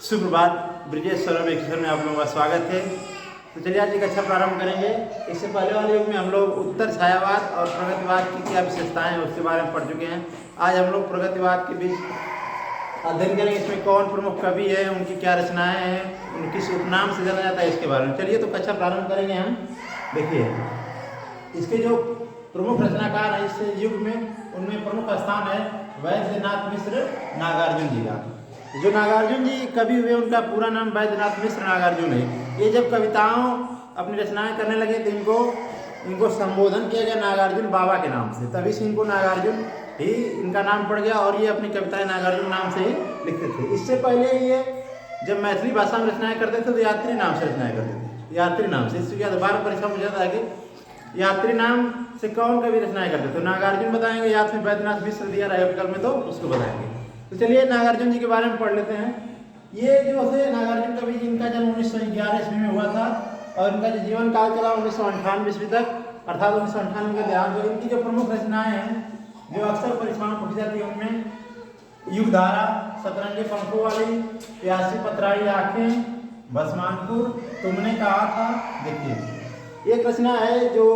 सुप्रभात। ब्रिजेश सर्वेक्षण में आप लोगों का स्वागत है। तो चलिए आज एक अच्छा प्रारंभ करेंगे। इससे पहले वाले युग में हम लोग उत्तर छायावाद और प्रगतिवाद की क्या विशेषताएं हैं उसके बारे में पढ़ चुके हैं। आज हम लोग प्रगतिवाद के बीच अध्ययन करेंगे। इसमें कौन प्रमुख कवि है, उनकी क्या रचनाएं हैं, उन किस उपनाम से जाना जाता है, इसके बारे में। चलिए तो कक्षा प्रारंभ करेंगे हम। देखिए इसके जो प्रमुख रचनाकार हैं इस युग में, उनमें प्रमुख स्थान है वैद्यनाथ मिश्र नागार्जुन जी का। जो नागार्जुन जी कवि हुए उनका पूरा नाम वैद्यनाथ मिश्र नागार्जुन है। ये जब कविताओं अपनी रचनाएं करने लगे तो इनको संबोधन किया गया नागार्जुन बाबा के नाम से, तभी से इनको नागार्जुन ही इनका नाम पड़ गया और ये अपनी कविताएं नागार्जुन नाम से ही लिखते थे। इससे पहले ये जब मैथिली भाषा में रचनाएं करते थे तो यात्री नाम से रचनाएं करते थे, यात्री नाम से। इसके बाद 12 परीक्षा में जाता है कि यात्री नाम से कौन कवि रचनाएं करते थे। नागार्जुन बताएंगे या फिर वैद्यनाथ मिश्र दिया रहेगा विकल्प में तो उसको बताएंगे। तो चलिए नागार्जुन जी के बारे में पढ़ लेते हैं। ये जो थे नागार्जुन कवि, जिनका जन्म 1911 ईस्वी में हुआ था और इनका जो जीवन काल चला 1998 ईस्वी तक, अर्थात 1998 का देहांत हुआ। इनकी जो प्रमुख रचनाएं हैं जो अक्सर परीक्षाओं में पूछी जाती है, उनमें युगधारा, सतरंगी पंखों वाली, प्यासी पतराई आंखें, भस्मांकुर, तुमने कहा था। देखिए एक रचना है जो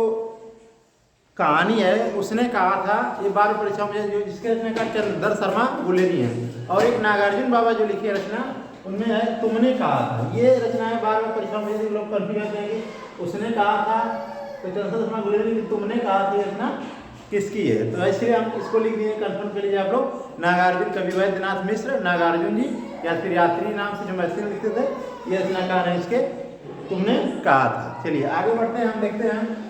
कहानी है, उसने कहा था, ये 12 परीक्षाओं में जो जिसके रचनाकार चंद्रधर शर्मा गुलेरी हैं। और एक नागार्जुन बाबा जो लिखी है रचना, उनमें है तुमने कहा था। ये रचनाएं 12 परीक्षाओं में लोग कंफ्यूज होते हैं कि उसने कहा था, तो चंद्रधर शर्मा गुलेरी की तुमने कहा थी रचना किसकी है। तो इसलिए हम इसको लिख दिए, कंफर्म कर लीजिए आप लोग। नागार्जुन कवि वैद्यनाथ मिश्र नागार्जुन जी, या फिर यात्री नाम से जो मैथिली में लिखते थे, ये रचनाकार है इसके तुमने कहा था। चलिए आगे बढ़ते हैं, हम देखते हैं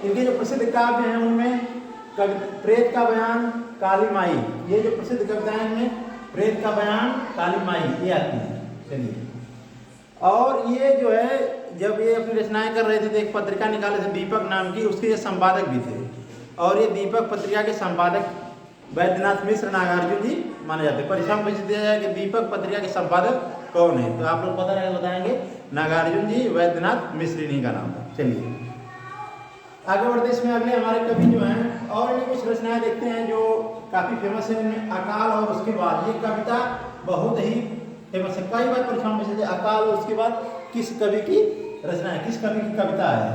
इनके जो प्रसिद्ध काव्य हैं उनमें प्रेत का बयान, काली माई, ये जो प्रसिद्ध कविताएं इनमें प्रेत का बयान, काली माई ये आती है। चलिए और ये जो है जब ये अपनी रचनाएं कर रहे थे तो एक पत्रिका निकाले थे दीपक नाम की, उसके ये संपादक भी थे। और ये दीपक पत्रिका के संपादक वैद्यनाथ मिश्र नागार्जुन जी माने जाते हैं। परीक्षा में पूछ दिया जाए कि दीपक पत्रिका के संपादक कौन है, तो आप लोग पता रहेगा, बताएंगे नागार्जुन जी वैद्यनाथ मिश्र इन्हीं का नाम था। चलिए आगे बढ़ते इसमें अगले हमारे कवि जो हैं और इन्हीं कुछ रचनाएं देखते हैं जो काफ़ी फेमस है। उनमें अकाल और उसके बाद, ये कविता बहुत ही फेमस है, कई बार परीक्षाओं में पूछे। अकाल और उसके बाद किस कवि की रचना है, किस कवि की कविता है।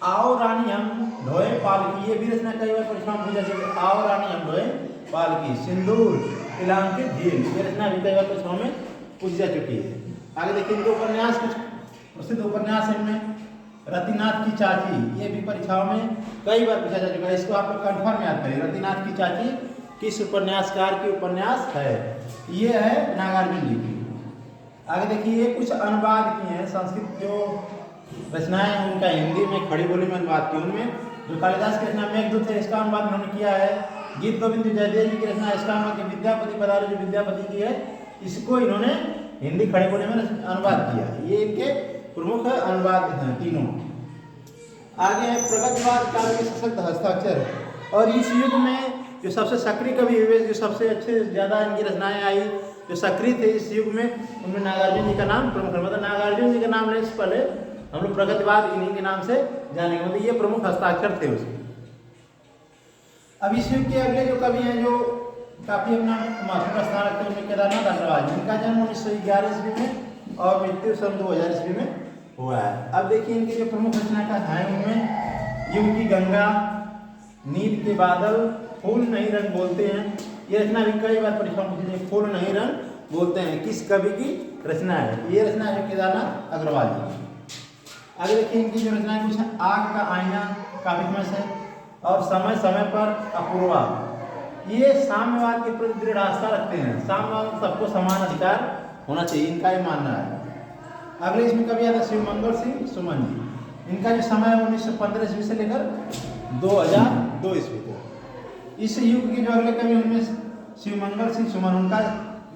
आओ रानी हम ढोए पालकी, ये भी रचना कई बार परीक्षाओं में पूछा जाए। आओ रानी हम ढोए पालकी, सिंदूर इलांकित झील, ये रचना भी कई बार परीक्षाओं में पूछी जा चुकी है। आगे देखिए इनके उपन्यास, कुछ प्रसिद्ध उपन्यास है इनमें। रतिनाथ की चाची, ये भी परीक्षाओं में कई बार पूछा जा चुका है, इसको आप लोग कंफर्म याद करिए। रतिनाथ की चाची किस उपन्यासकार की उपन्यास है, ये है नागार्जुन जी की। आगे देखिए कुछ अनुवाद किए हैं, संस्कृत जो रचनाएं हैं उनका हिंदी में खड़ी बोली में अनुवाद किए। उनमें जो कालिदास की रचना मेघदूत है, इसका अनुवाद उन्होंने किया है। गीत गोविंद जयदेव जी की रचना, इसका अनुवाद विद्यापति पधारो जो विद्यापति की है, इसको इन्होंने हिंदी खड़ी बोली में अनुवाद किया। ये इनके प्रमुख अनुवाद हैं तीनों। आगे है प्रगतिवाद काल के सशक्त हस्ताक्षर, और इस युग में जो सबसे सक्रिय कवि हुए, जो सबसे अच्छे ज़्यादा इनकी रचनाएं आई, जो सक्रिय थे इस युग में, उनमें नागार्जुन जी का नाम प्रमुख है। मतलब नागार्जुन जी का नाम लेने से पहले हम लोग प्रगतिवाद इन्हीं के नाम से जानेंगे, मतलब ये प्रमुख हस्ताक्षर थे उसके। अब इस युग के अगले जो कवि हैं जो काफ़ी अपना महत्वपूर्ण स्थान रखते हैं, उनमें केदारनाथ अग्रवाल। इनका जन्म 1911 ईस्वी में और मृत्यु सन 2000 ईस्वी में हुआ है। अब देखिए इनके जो प्रमुख रचनाकार हैं उनमें युग की गंगा, नींद के बादल, फूल नहीं रंग बोलते हैं, ये रचना भी कई बार परीक्षाओं में पूछी है। फूल नहीं रंग बोलते हैं किस कवि की रचना है, ये रचना है केदारनाथ अग्रवाल जी। आगे देखिए इनकी जो रचना है कुछ है, आग का आईना काफी फेमस है, और समय समय पर अपूर्वा, ये साम्यवाद के प्रति दृढ़ आस्था रखते हैं। साम्यवाद में सबको समान अधिकार होना चाहिए, इनका ही मानना है। अगले इसमें कवि आता शिवमंगल सिंह सुमन जी। इनका जो समय है 1915 ईस्वी से लेकर 2002 ईस्वी तक। इस युग के जो अगले कवि उनमें शिवमंगल सिंह सुमन, उनका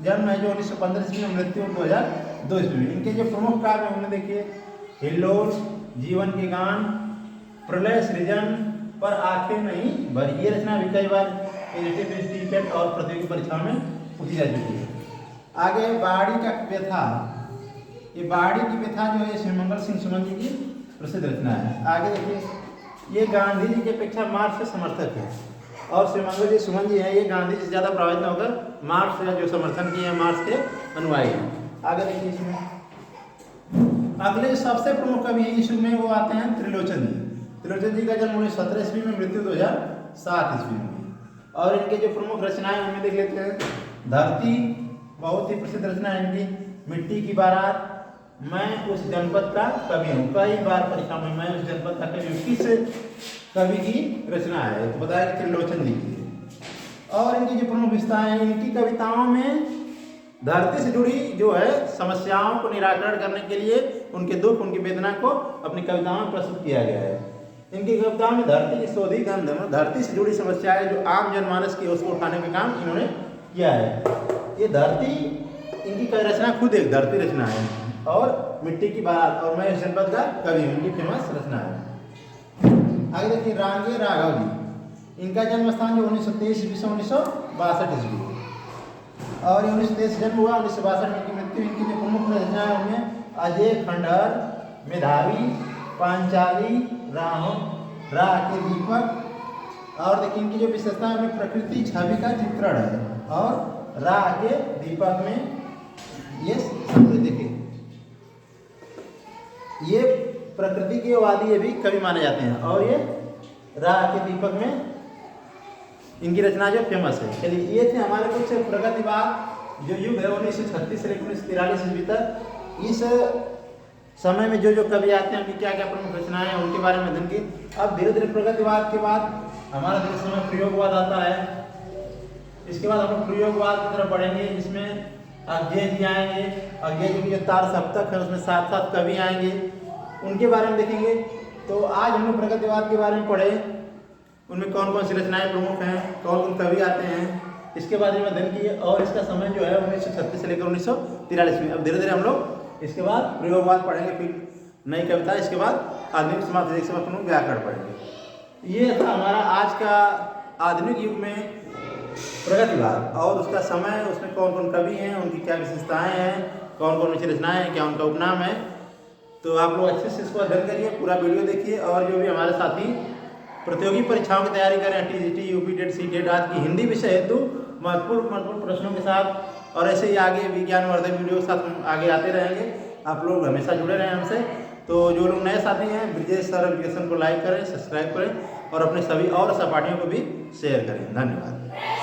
जन्म है जो 1915 ईस्वी में, मृत्यु 2002 ईस्वी में। इनके जो प्रमुख काव्य हैं उनमें देखिए हिल्लोल, जीवन के गान, प्रलय सृजन, पर आंखें नहीं भरी, ये रचना भी कई बार टीचर और प्रतियोगी परीक्षाओं में पूछी जा चुकी है। आगे बाड़ी का व्यथा, ये बाड़ी की व्यथा जो है शिवमंगल सिंह सुमन जी की प्रसिद्ध रचना है। आगे देखिए ये गांधी जी की अपेक्षा मार्क्स के समर्थक है। और श्रीमंगल जी सुमन जी हैं, ये गांधी जी से ज़्यादा प्रभावित न होकर मार्क्स का जो समर्थन किए हैं, मार्क्स के अनुयायी हैं। आगे देखिए इसमें अगले सबसे प्रमुख कवि हैं इस युग में, वो आते हैं त्रिलोचन जी। त्रिलोचन जी का जन्म 1917 ईस्वी में, मृत्यु 2007 ईस्वी में। और इनके जो प्रमुख रचनाएं उनमें देख लेते हैं। धरती बहुत ही प्रसिद्ध रचना है इनकी। मिट्टी की बारात, मैं उस जनपद का कवि हूँ, कई बार परीक्षा में मैं उस जनपद का कवि हूँ, किस कवि की रचना है? तो बताया कि त्रिलोचन जी की। और इनकी जो प्रमुख विशेषताएं हैं, इनकी कविताओं में धरती से जुड़ी जो है समस्याओं को निराकरण करने के लिए उनके दुख, उनकी वेदना को अपनी कविताओं में प्रस्तुत किया गया है। इनकी कविताओं में धरती की शोधी गंध, धरती से जुड़ी समस्याएं जो आम जनमानस की, उसको उठाने का काम इन्होंने किया है। ये धरती, इनकी रचना खुद एक धरती रचना है। और मिट्टी की बारात और मैं इस जनपद का कवि हूँ, इनकी फेमस रचना है। आगे देखिए रांगे राघव जी, इनका जन्म स्थान जो 1923 ईस्वी से 1962 ईस्वी, और 1923 जन्म हुआ, 1962 में इनकी मृत्यु। इनकी जो प्रमुख रचना है उनमें अजय खंडहर, मेधावी, पांचाली, राह के दीपक। और देखिए इनकी जो विशेषता है उनमें प्रकृति छवि का चित्रण है। और राह के दीपक में ये देखिए, ये प्रकृति के वादी, ये भी कवि माने जाते हैं। और ये राह के दीपक में इनकी रचना जो फेमस है। चलिए ये थे हमारे कुछ प्रगतिवाद जो युग है 1936 से लेकर 1943 ईस्वी तक। इस समय में जो कवि आते हैं, उनकी क्या क्या प्रमुख रचनाएं हैं, उनके बारे में अध्ययन की। अब धीरे धीरे प्रगतिवाद के बाद हमारा देश में प्रयोगवाद आता है। इसके बाद हम लोग प्रयोगवाद की तरफ बढ़ेंगे, जिसमें अज्ञे जी आएंगे। अज्ञे जी की जो तार सप्तक है उसमें 7 कवि आएंगे, उनके बारे में देखेंगे। तो आज हम लोग प्रगतिवाद के बारे में पढ़े, उनमें कौन कौन सी रचनाएं प्रमुख हैं, कौन कौन कवि आते हैं, इसके बारे में अध्ययन किए। और इसका समय जो है 1936 से लेकर 1943 में। अब धीरे धीरे हम लोग इसके बाद प्रयोगवाद पढ़ेंगे, फिर नई कविता, इसके बाद आधुनिक समाज से हम लोग व्याकरण पढ़ेंगे। ये था हमारा आज का आधुनिक युग में प्रगतिवाद और उसका समय, उसमें कौन कौन कवि हैं, उनकी क्या विशेषताएं हैं, कौन कौन सी रचनाएं हैं, क्या उनका उपनाम है। तो आप लोग अच्छे से इसको अध्ययन करिए, पूरा वीडियो देखिए। और जो भी हमारे साथी प्रतियोगी परीक्षाओं की तैयारी करें, टीजीटी, यूपी टेट, सीटेट आज की हिंदी विषय हेतु महत्वपूर्ण प्रश्नों के साथ, और ऐसे ही आगे विज्ञानवर्धक वीडियो के साथ हम आगे आते रहेंगे। आप लोग हमेशा जुड़े रहें हमसे। तो जो लोग नए साथी हैं, ब्रिजेश सर एजुकेशन को लाइक करें, सब्सक्राइब करें और अपने सभी और सहपाठियों को भी शेयर करें। धन्यवाद।